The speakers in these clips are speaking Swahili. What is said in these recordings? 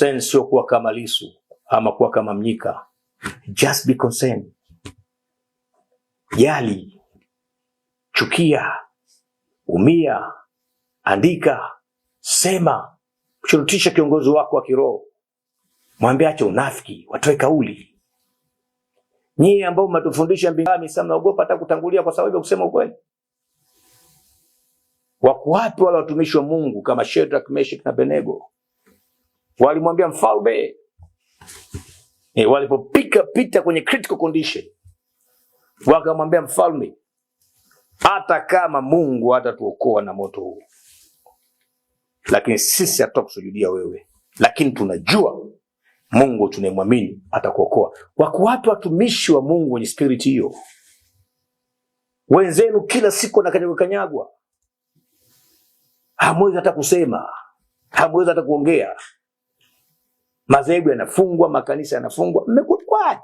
Sio kuwa kama Lissu ama kuwa kama Mnyika. Just be concerned. Jali, chukia, umia, andika, sema, shurutisha kiongozi wako wa kiroho. Mwambie acha unafiki, watoe kauli. Nyie ambao mnatufundisha mbinguni sana naogopa hata kutangulia kwa sababu ya kusema ukweli. Wako wapi wale watumishi wa Mungu kama Shadrach, Meshach na Abednego? Walimwambia mfalme walipopika pita kwenye critical condition, wakamwambia mfalme, hata kama Mungu hatatuokoa na moto huu, lakini sisi hatutakusujudia wewe, lakini tunajua Mungu tunayemwamini atakuokoa. Wako wapi watumishi wa Mungu wenye spirit hiyo? Wenzenu kila siku kanyagwa. Hamwezi hata kusema, hamwezi hata kuongea. Madhehebu yanafungwa, makanisa yanafungwa. Mmekwaje?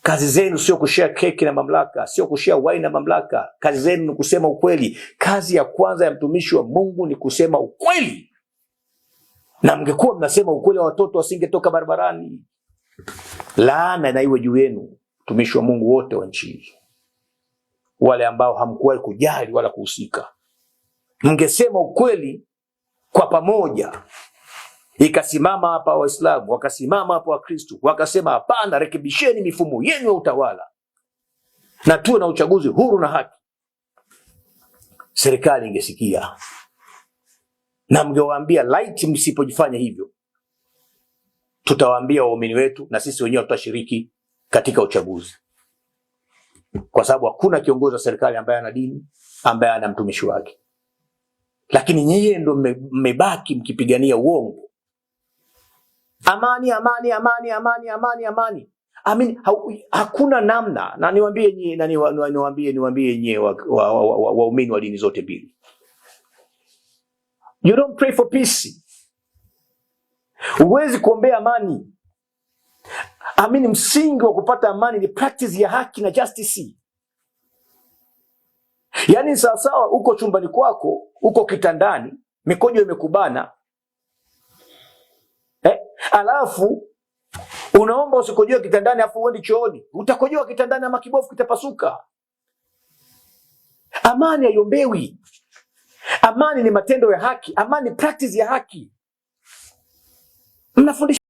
Kazi zenu sio kushare keki na mamlaka, sio kushare wine na mamlaka. Kazi zenu ni kusema ukweli. Kazi ya kwanza ya mtumishi wa Mungu ni kusema ukweli. Na mngekuwa mnasema ukweli, watoto wasingetoka barabarani. Laana na iwe juu yenu, mtumishi wa Mungu wote wa nchi, wale ambao hamkuwahi kujali wala kuhusika. Mngesema ukweli kwa pamoja. Ikasimama hapa Waislamu, wakasimama hapa Wakristo, wakasema hapana, rekebisheni mifumo yenu ya utawala na tuwe na uchaguzi huru na haki. Serikali ingesikia. Na mngewaambia light, msipojifanya hivyo tutawaambia waumini wetu na sisi wenyewe tutashiriki katika uchaguzi. Kwa sababu hakuna kiongozi wa serikali ambaye ana dini, ambaye ana mtumishi wake. Lakini nyinyi ndio mmebaki mkipigania uongo. Amani, amani, amani, amani, amani, amani. Hakuna namna. Na niwaambie nyinyi waumini wa dini zote mbili. You don't pray for peace. Huwezi kuombea amani. Msingi wa kupata amani ni practice ya haki na justice. Yaani sawasawa uko chumbani kwako, uko kitandani, mikojo imekubana. Alafu unaomba usikojoe kitandani afu uende chooni. Utakojoa kitandani ama kibofu kitapasuka. Amani haiombewi. Amani ni matendo ya haki. Amani ni practice ya haki. Mnafundisha